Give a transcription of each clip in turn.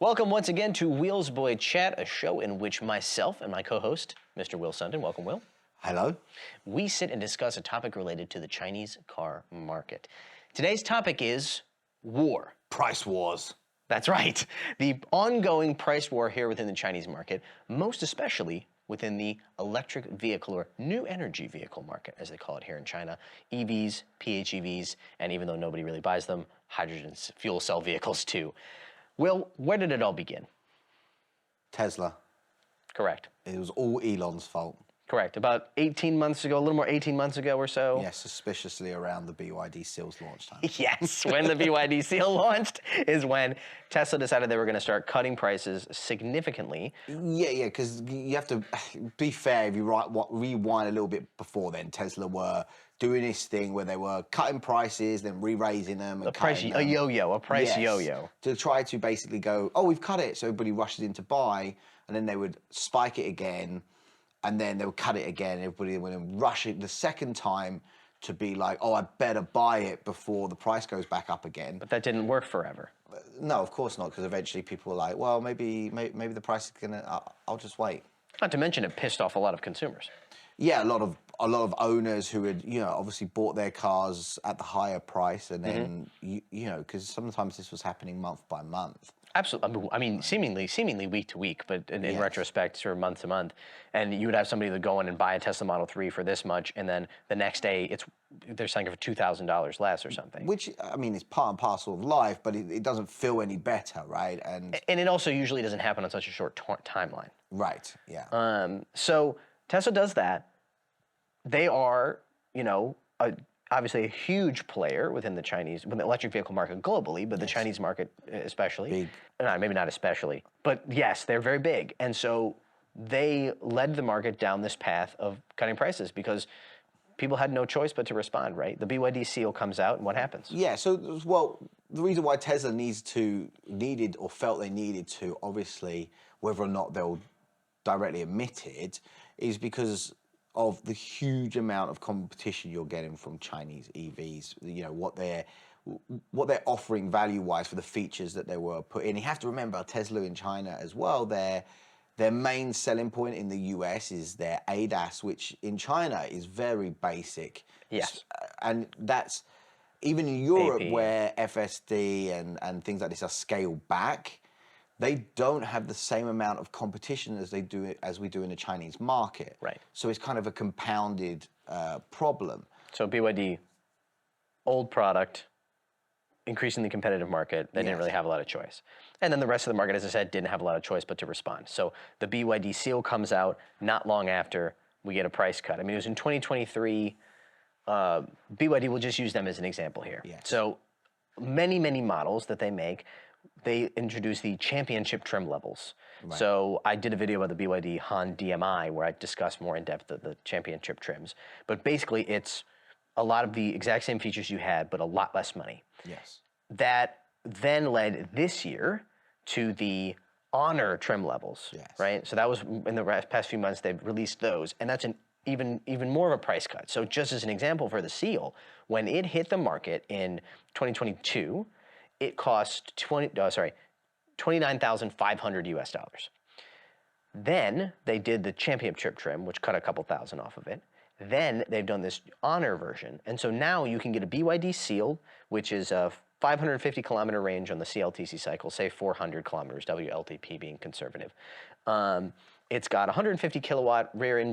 Welcome once again to Wheels Boy Chat, a show in which myself and my co-host, Mr. Will Sundin, welcome Will. Hello. We sit and discuss a topic related to the Chinese car market. Today's topic is war. Price wars. That's right. The ongoing price war here within the Chinese market, most especially within the electric vehicle or new energy vehicle market, as they call it here in China. EVs, PHEVs, and even though nobody really buys them, hydrogen fuel cell vehicles too. Will, where did it all begin? Tesla. Correct. It was all Elon's fault. Correct. About 18 months ago, a little more 18 months ago or so. Yeah, suspiciously around the BYD Seal's launch time. Yes, when the BYD Seal launched is when Tesla decided they were going to start cutting prices significantly. Yeah, because you have to be fair. If you rewind a little bit before then, Tesla were doing this thing where they were cutting prices, then re-raising them. And a price yo-yo. To try to basically go, oh, we've cut it, so everybody rushes in to buy, and then they would spike it again, and then they would cut it again. Everybody would rush it the second time to be like, oh, I better buy it before the price goes back up again. But that didn't work forever. No, of course not, because eventually people were like, well, maybe the price is gonna. I'll just wait. Not to mention, it pissed off a lot of consumers. Yeah, a lot of owners who had, obviously bought their cars at the higher price, and then because sometimes this was happening month by month. Absolutely. I mean, seemingly week to week, but in retrospect, sort of month to month. And you would have somebody that go in and buy a Tesla Model 3 for this much, and then the next day they're selling it for $2,000 less or something. Which, I mean, is part and parcel of life, but it doesn't feel any better, right? And it also usually doesn't happen on such a short timeline. Right. Yeah. So Tesla does that. They are, obviously a huge player within the electric vehicle market globally, but the Chinese market especially. Big. No, maybe not especially, but yes, they're very big. And so they led the market down this path of cutting prices because people had no choice but to respond, right? The BYD Seal comes out, and what happens? Yeah, so, the reason why Tesla needed or felt they needed to, obviously, whether or not they'll directly admit it, is because of the huge amount of competition you're getting from Chinese EVs. What they're offering value-wise for the features that they were put in. You have to remember, Tesla in China as well, their main selling point in the US is their ADAS, which in China is very basic. Yes. And that's, even in Europe, AP. where FSD and things like this are scaled back, they don't have the same amount of competition as we do in the Chinese market. Right. So it's kind of a compounded problem. So BYD, old product, increasingly competitive market, they didn't really have a lot of choice. And then the rest of the market, as I said, didn't have a lot of choice but to respond. So the BYD Seal comes out not long after we get a price cut. I mean, it was in 2023. BYD, we'll just use them as an example here. Yes. So many models that they make, they introduce the championship trim levels. Right. So I did a video about the BYD Han DMI where I discussed more in depth the championship trims. But basically, it's a lot of the exact same features you had, but a lot less money. Yes. That then led this year to the Honor trim levels. Yes. Right. So that was in the past few months they've released those, and that's an even more of a price cut. So just as an example for the Seal, when it hit the market in 2022. It cost $29,500 US. Then they did the championship trim, which cut a couple thousand off of it. Then they've done this Honor version, and so now you can get a BYD Seal, which is a 550 kilometer range on the CLTC cycle, say 400 kilometers, WLTP being conservative. It's got 150 kilowatt rear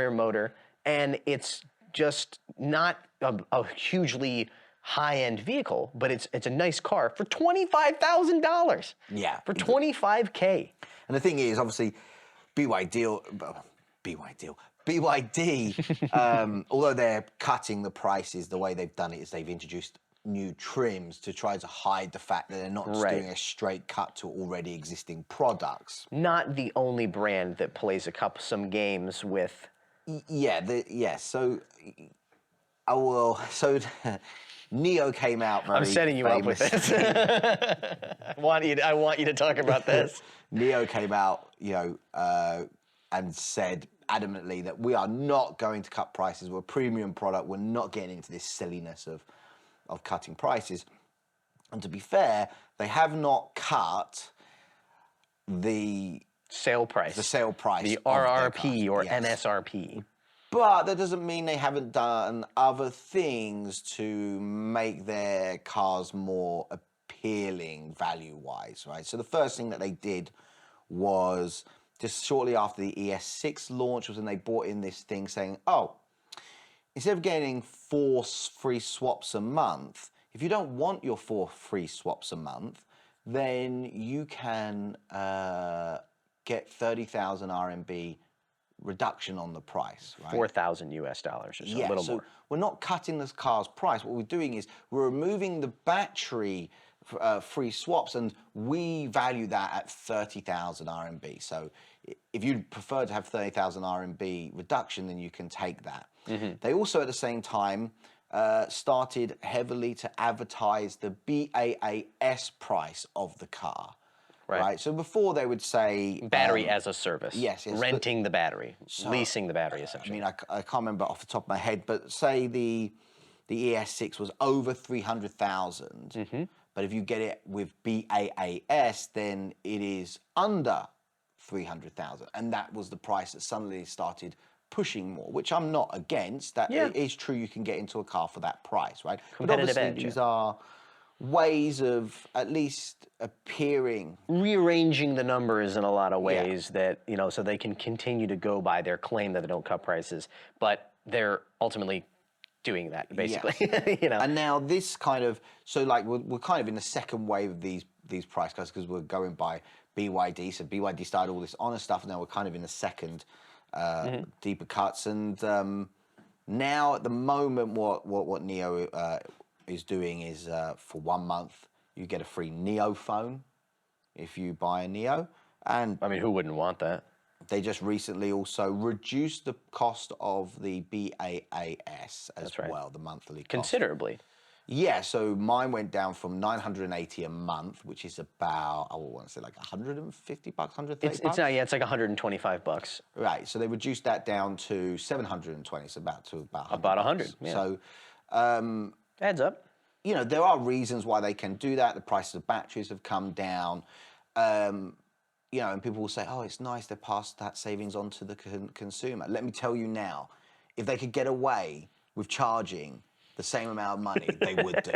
motor, and it's just not a hugely high-end vehicle, but it's a nice car for $25,000. Yeah. For $25K. And the thing is, obviously, BYD, although they're cutting the prices, the way they've done it is they've introduced new trims to try to hide the fact that they're not just doing a straight cut to already existing products. Not the only brand that plays some games with. So Neo came out very I'm setting you up with this. I want you to talk about this. Neo came out, and said adamantly that we are not going to cut prices. We're a premium product. We're not getting into this silliness of cutting prices. And to be fair, they have not cut the Sale price. the sale price, The of their RRP cars. or Yes. MSRP. But that doesn't mean they haven't done other things to make their cars more appealing value-wise, right? So the first thing that they did was just shortly after the ES6 launch was when they brought in this thing saying, oh, instead of getting 4 free swaps a month, if you don't want your 4 free swaps a month, then you can get 30,000 RMB reduction on the price, right? 4,000 US dollars or so, a little so more. we're not cutting this car's price. What we're doing is we're removing the battery free swaps, and we value that at 30,000 RMB. So if you prefer to have 30,000 RMB reduction, then you can take that. They also, at the same time, started heavily to advertise the BAAS price of the car. Right. So before they would say Battery as a service. yes, Renting the battery, leasing the battery, essentially. I mean, I can't remember off the top of my head, but say the ES6 was over 300,000, but if you get it with BAAS, then it is under 300,000, and that was the price that suddenly started pushing more, which I'm not against. That it is true, you can get into a car for that price, right? But obviously these are ways of at least appearing, rearranging the numbers in a lot of ways that, you know, so they can continue to go by their claim that they don't cut prices, but they're ultimately doing that, basically. You know. And now this kind of, so like we're kind of in the second wave of these price cuts because we're going by BYD. So BYD started all this honor stuff, and now we're kind of in the second deeper cuts. And now at the moment, what NIO is doing is for 1 month you get a free NIO phone if you buy a NIO. And I mean, who wouldn't want that? they just recently also reduced the cost of the BAAS as well, the monthly cost. Considerably. Yeah, so mine went down from 980 a month, which is about, I want to say like 150 bucks, 130 bucks. It's like 125 bucks. Right, so they reduced that down to 720, so about 100 About 100, bucks. yeah. So adds up. you know, there are reasons why they can do that. The prices of batteries have come down. You know, and people will say, oh, it's nice they passed that savings on to the consumer. Let me tell you now, if they could get away with charging the same amount of money, they would do.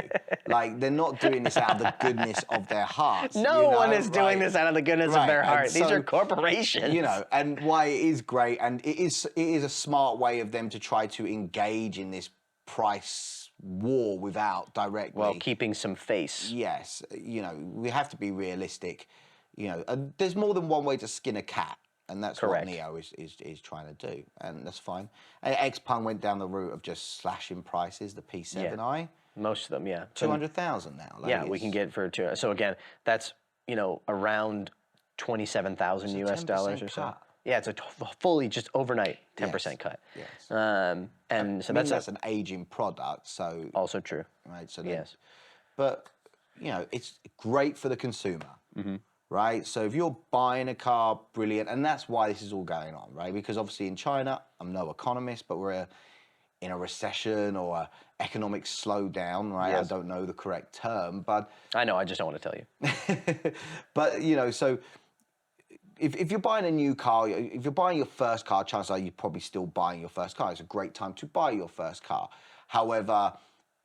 Like, they're not doing this out of the goodness of their hearts. No one is doing this out of the goodness of their heart. These are corporations. You know, and why it is great, and it is a smart way of them to try to engage in this price war without directly. Well, keeping some face. Yes, you know, we have to be realistic. You know, there's more than one way to skin a cat, and that's what NIO is trying to do, and that's fine. Xpeng went down the route of just slashing prices. The P7i, yeah. Most of them, yeah, 200,000 now. Like yeah, we can get for two. So again, that's, you know, around 27,000 US dollars or so. cut. Yeah, it's a fully just overnight 10% cut. Yes. And so that's an aging product, so also true. right. So yes, but you know, it's great for the consumer. Right, so if you're buying a car, brilliant, and that's why this is all going on, right? Because obviously in China, I'm no economist, but we're in a recession or an economic slowdown, right? Yes. I don't know the correct term, but I know. I just don't want to tell you. but you know, so if you're buying a new car, if you're buying your first car, chances are you're probably still buying your first car. It's a great time to buy your first car. However,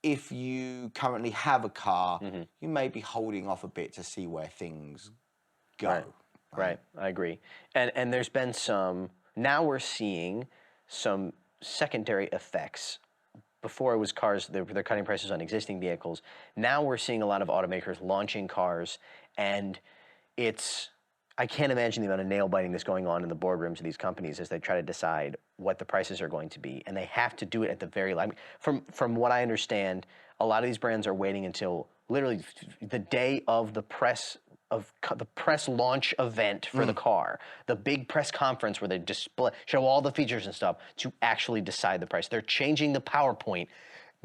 if you currently have a car, you may be holding off a bit to see where things go. Right, I agree. And there's been some, now we're seeing some secondary effects. Before it was cars, they're cutting prices on existing vehicles. Now we're seeing a lot of automakers launching cars, and I can't imagine the amount of nail biting that's going on in the boardrooms of these companies as they try to decide what the prices are going to be. And they have to do it at the very last. From what I understand, a lot of these brands are waiting until literally the day of the press launch event for the car, the big press conference where they show all the features and stuff to actually decide the price. They're changing the PowerPoint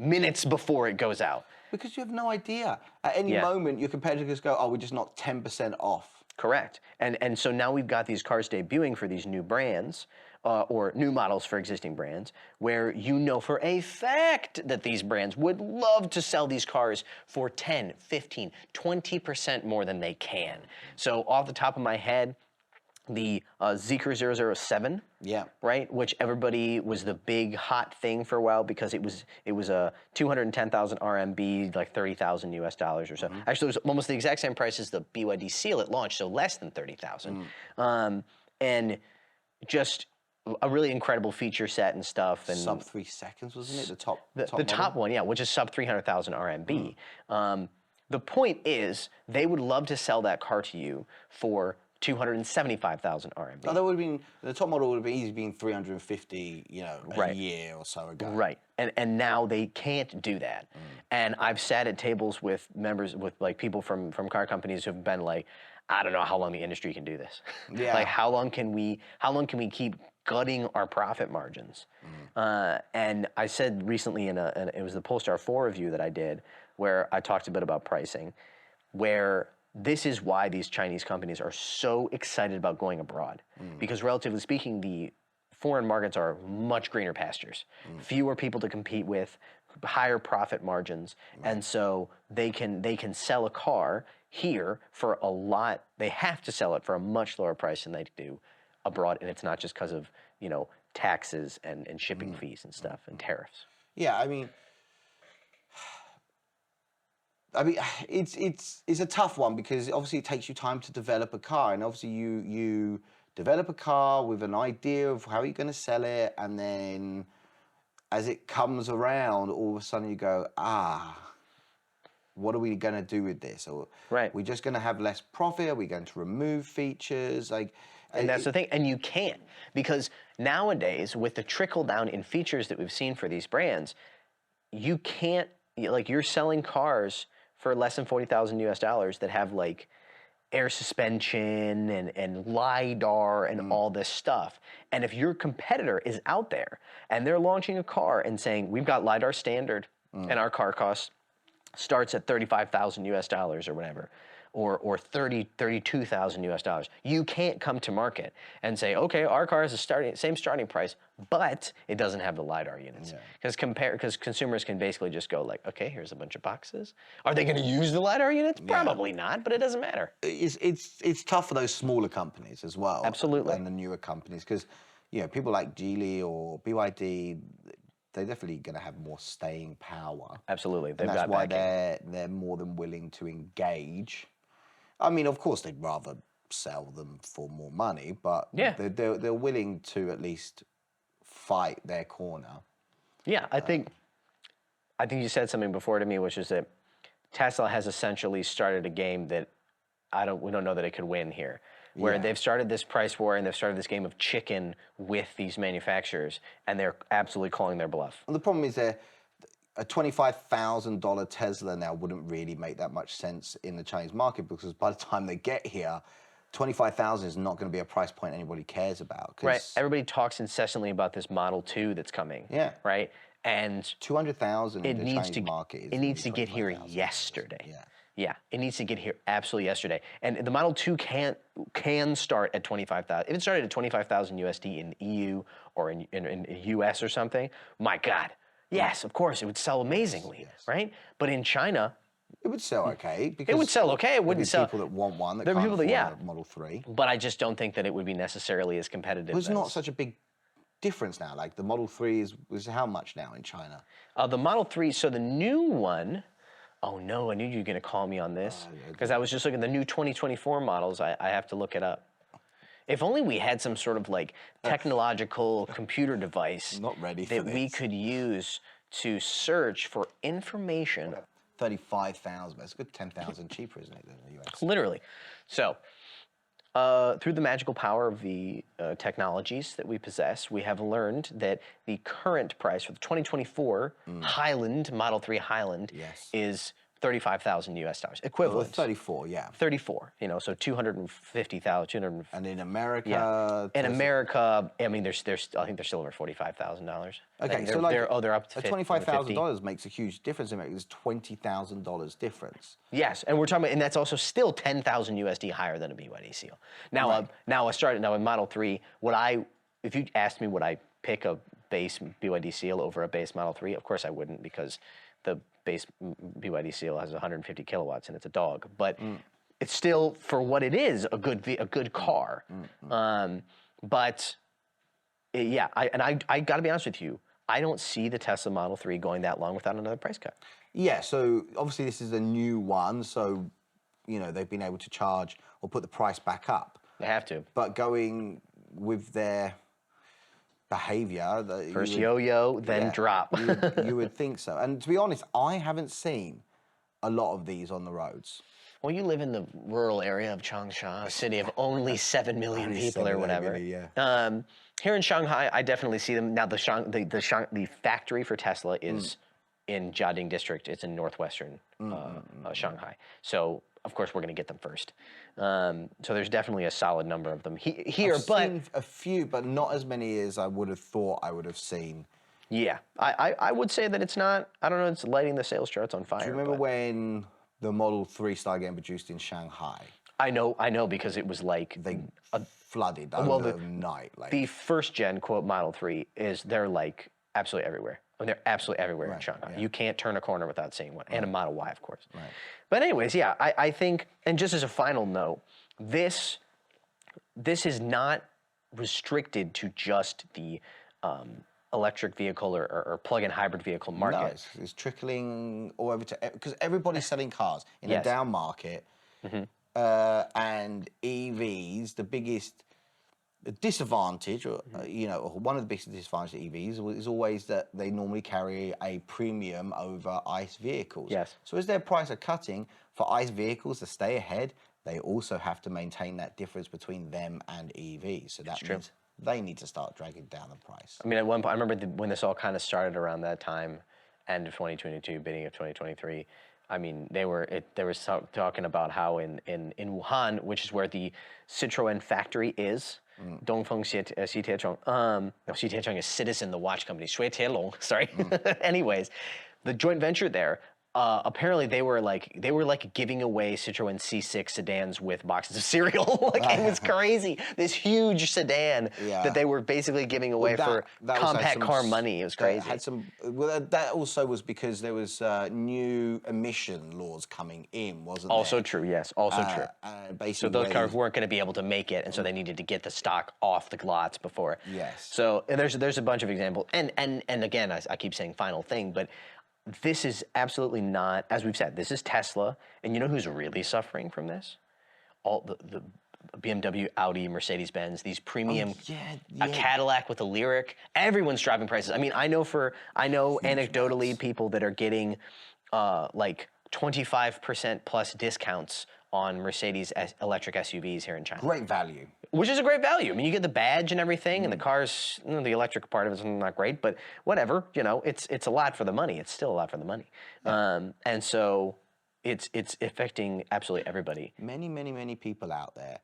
minutes before it goes out. Because you have no idea. At any moment, your competitors go, oh, we're just not 10% off. Correct. And so now we've got these cars debuting for these new brands or new models for existing brands where you know for a fact that these brands would love to sell these cars for 10, 15, 20% more than they can. So off the top of my head, the Zeekr 007, Yeah. right, which everybody was the big hot thing for a while because it was a 210,000 RMB, like 30,000 US dollars or so. Actually, it was almost the exact same price as the BYD Seal at launch, so less than 30,000, and just a really incredible feature set and stuff. And Sub 3 seconds, wasn't it? the model? top one, yeah, which is sub 300,000 RMB. The point is, they would love to sell that car to you for 275,000 RMB. No, that would have been the top model would have been easily been 350, a Right. year or so ago. Right. And now they can't do that. And I've sat at tables with members, with like people from car companies who've been like, I don't know how long the industry can do this. Yeah. Like how long can we keep gutting our profit margins? And I said recently it was the Polestar 4 review that I did where I talked a bit about pricing, where this is why these Chinese companies are so excited about going abroad. Because relatively speaking, the foreign markets are much greener pastures, fewer people to compete with, higher profit margins, and so they can sell a car here for a lot. They have to sell it for a much lower price than they do abroad, and it's not just because of taxes and shipping fees and stuff and tariffs. Yeah, I mean, it's a tough one because obviously it takes you time to develop a car, and obviously you develop a car with an idea of how you're going to sell it, and then as it comes around, all of a sudden you go, what are we going to do with this? Or Right. we're just going to have less profit? Are we going to remove features? And that's the thing, and you can't, because nowadays with the trickle down in features that we've seen for these brands, you can't, like, you're selling cars for less than 40,000 US dollars that have like air suspension and LiDAR and all this stuff. And if your competitor is out there and they're launching a car and saying, we've got LiDAR standard and our car cost starts at 35,000 US dollars or whatever, or 32,000 US dollars. You can't come to market and say, okay, our car has a same starting price, but it doesn't have the LiDAR units. Because consumers can basically just go like, okay, here's a bunch of boxes. Are they going to use the LiDAR units? Probably not, but it doesn't matter. It's tough for those smaller companies as well. Absolutely. And the newer companies, because people like Geely or BYD, they're definitely going to have more staying power. Absolutely. And that's why they're more than willing to engage. I mean, of course, they'd rather sell them for more money, but they're willing to at least fight their corner. Yeah, I think you said something before to me, which is that Tesla has essentially started a game that we don't know that it could win here. Where they've started this price war and they've started this game of chicken with these manufacturers, and they're absolutely calling their bluff. And the problem is a $25,000 Tesla now wouldn't really make that much sense in the Chinese market, because by the time they get here, 25,000 is not going to be a price point anybody cares about. Right. Everybody talks incessantly about this Model 2 that's coming. Yeah. Right. And 200,000 in the Chinese market. It needs to get here yesterday. Yeah, it needs to get here absolutely yesterday. And the Model 2 can start at 25,000. If it started at 25,000 USD in the EU or in US or something, my God, yes, of course, it would sell amazingly, right? But in China, it would sell okay. Because it would sell okay. It wouldn't sell. People that want one that there can't are people afford a Model 3. But I just don't think that it would be necessarily as competitive. There's not such a big difference now. Like the Model 3 is how much now in China? The Model 3, so the new one. Oh no, I knew you were going to call me on this, because I was just looking at the new 2024 models. I have to look it up. If only we had some sort of like technological computer device Not ready for that we could use to search for information. 35,000, but it's a good 10,000 cheaper, isn't it, than the US? Literally. So, through the magical power of the technologies that we possess, we have learned that the current price for the 2024 Highland, Model 3 Highland, is $35,000 US dollars, Well, equivalent. 34, yeah. 34, so 250,000, 200. And in America, Yeah. In America, I mean, there's I think they're still over $45,000. okay, so they're up to $25,000 makes a huge difference. It makes $20,000 difference. Yes, and we're talking about, and that's also still 10,000 USD higher than a BYD Seal. Now, Right. Now in Model 3, if you asked me would I pick a base BYD Seal over a base Model 3, of course I wouldn't, because the base BYD Seal has 150 kilowatts and it's a dog. But it's still, for what it is, a good car. But yeah, I got to be honest with you, I don't see the Tesla Model 3 going that long without another price cut. Yeah, so obviously this is a new one, so they've been able to charge or put the price back up. They have to. But going with their behavior, First yo-yo, then drop. you would think so. And to be honest, I haven't seen a lot of these on the roads. Well, you live in the rural area of Changsha, a city of only 7 million people or whatever. Really, yeah. Here in Shanghai, I definitely see them. Now, the factory for Tesla is in Jiading district. It's in northwestern Shanghai. So, of course, we're going to get them first. So there's definitely a solid number of them here. I've seen a few, but not as many as I would have thought I would have seen. Yeah, I would say that it's not. I don't know. It's lighting the sales charts on fire. Do you remember when the Model 3 started getting produced in Shanghai? I know because it was like They flooded overnight. The first gen quote Model 3 they're like absolutely everywhere. I mean, they're absolutely everywhere in Shanghai. Yeah. You can't turn a corner without seeing one, and a Model Y, of course. Right. But anyways, yeah, I think, and just as a final note, this is not restricted to just the electric vehicle or plug-in hybrid vehicle market. No, it's trickling all over to, because everybody's selling cars in a down market, and EVs, the biggest disadvantage, or one of the biggest disadvantages of EVs is always that they normally carry a premium over ICE vehicles. Yes. So as their price are cutting for ICE vehicles to stay ahead, they also have to maintain that difference between them and EVs. So that means they need to start dragging down the price. I mean, at one point, I remember when this all kind of started around that time, end of 2022, beginning of 2023. I mean, they were talking about how in Wuhan, which is where the Citroën factory is, Dongfeng Xitiechong. No, Xitiechong is Citizen, the watch company. Shui Tielong, sorry. Anyways, the joint venture there. Apparently, they were like giving away Citroën C6 sedans with boxes of cereal. It was crazy. This huge sedan that they were basically giving away for compact car money. It was crazy. That also was because there was new emission laws coming in, wasn't there? Also true. Yes. Also true. Basically, so those cars weren't going to be able to make it, and so they needed to get the stock off the lots before. Yes. So there's a bunch of examples, and again, I keep saying final thing, but. This is absolutely not, as we've said, this is Tesla. And you know who's really suffering from this? All the BMW, Audi, Mercedes-Benz, these premium, a Cadillac with a Lyric. Everyone's driving prices. I mean, I know anecdotally people that are getting like 25% plus discounts on Mercedes electric SUVs here in China. Great value. Which is a great value. I mean, you get the badge and everything, and the car's, the electric part of it is not great, but whatever, it's a lot for the money. It's still a lot for the money. Yeah. And so it's affecting absolutely everybody. Many, many, many people out there,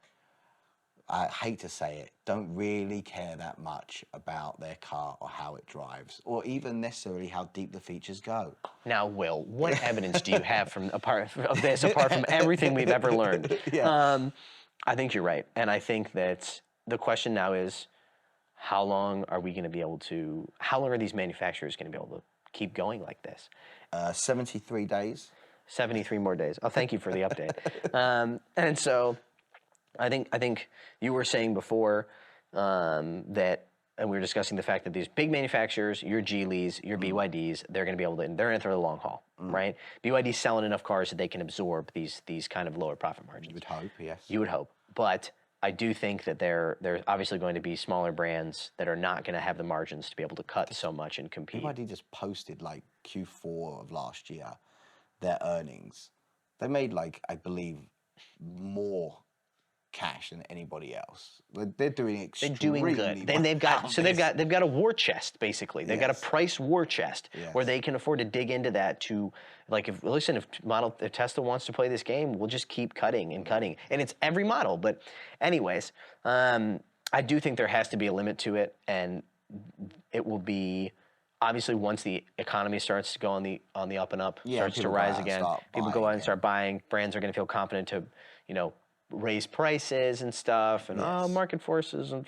I hate to say it, don't really care that much about their car or how it drives, or even necessarily how deep the features go. Now, Will, what evidence do you have apart from everything we've ever learned? Yeah. I think you're right. And I think that the question now is, how long are these manufacturers going to be able to keep going like this? 73 days. 73 more days. Oh, thank you for the update. And so I think you were saying before that, and we were discussing the fact that these big manufacturers, your Geelys, your BYDs, they're going to be able to, they're in it for the long haul, right? BYD's selling enough cars that they can absorb these kind of lower profit margins. You would hope, yes. You would hope. But I do think that there's obviously going to be smaller brands that are not going to have the margins to be able to cut so much and compete. BYD just posted like Q4 of last year, their earnings. They made I believe, more cash than anybody else. They're doing They're extremely doing good. Then well they've got out so of this. they've got a war chest basically. They've got a Yes. price war chest where Yes. they can afford to dig into that to like if Tesla wants to play this game, we'll just keep cutting and cutting. And it's every model. But anyways, I do think there has to be a limit to it, and it will be obviously once the economy starts to go on the up and up, Yeah, starts to people go rise out and again. start People go buying out and start buying. Brands are going to feel confident to, raise prices and stuff, and Yes. market forces and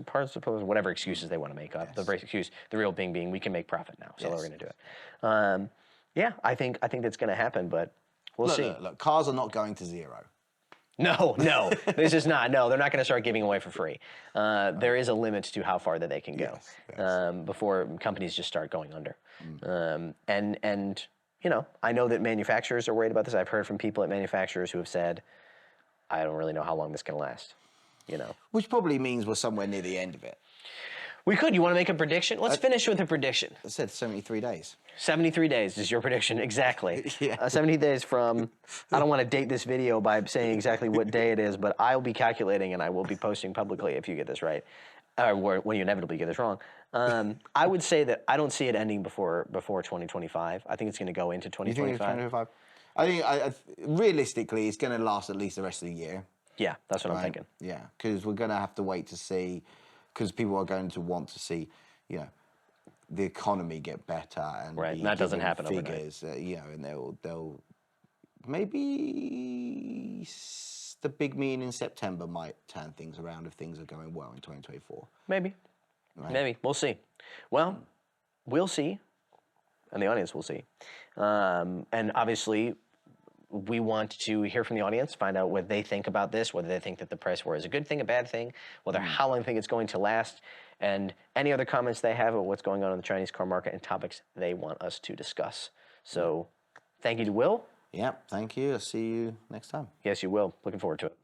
parts of whatever excuses they want to make up. The excuse, the real being we can make profit now, so we're Yes. going to do it. Yeah, I think that's going to happen, but we'll see. Look, cars are not going to zero. No, this is not. No, they're not going to start giving away for free. There is a limit to how far that they can go before companies just start going under. And I know that manufacturers are worried about this. I've heard from people at manufacturers who have said, I don't really know how long this can last. Which probably means we're somewhere near the end of it. We could. You want to make a prediction? Let's finish with a prediction. I said 73 days. 73 days is your prediction, exactly. Yeah. 70 days from, I don't want to date this video by saying exactly what day it is, but I'll be calculating and I will be posting publicly if you get this right, or when you inevitably get this wrong. I would say that I don't see it ending before 2025. I think it's going to go into You think it's 2025. 2025? I think realistically, it's going to last at least the rest of the year. Yeah, that's what I'm thinking. Yeah, because we're going to have to wait to see, because people are going to want to see, the economy get better and Right, be and that doesn't given happen overnight. figures, and they'll maybe the big meeting in September might turn things around if things are going well in 2024. Maybe. Right. Maybe. We'll see. Well, we'll see, and the audience will see. And obviously, we want to hear from the audience, find out what they think about this, whether they think that the price war is a good thing, a bad thing, whether how long they think it's going to last, and any other comments they have about what's going on in the Chinese car market and topics they want us to discuss. So thank you to Will. Yeah, thank you. I'll see you next time. Yes, you will. Looking forward to it.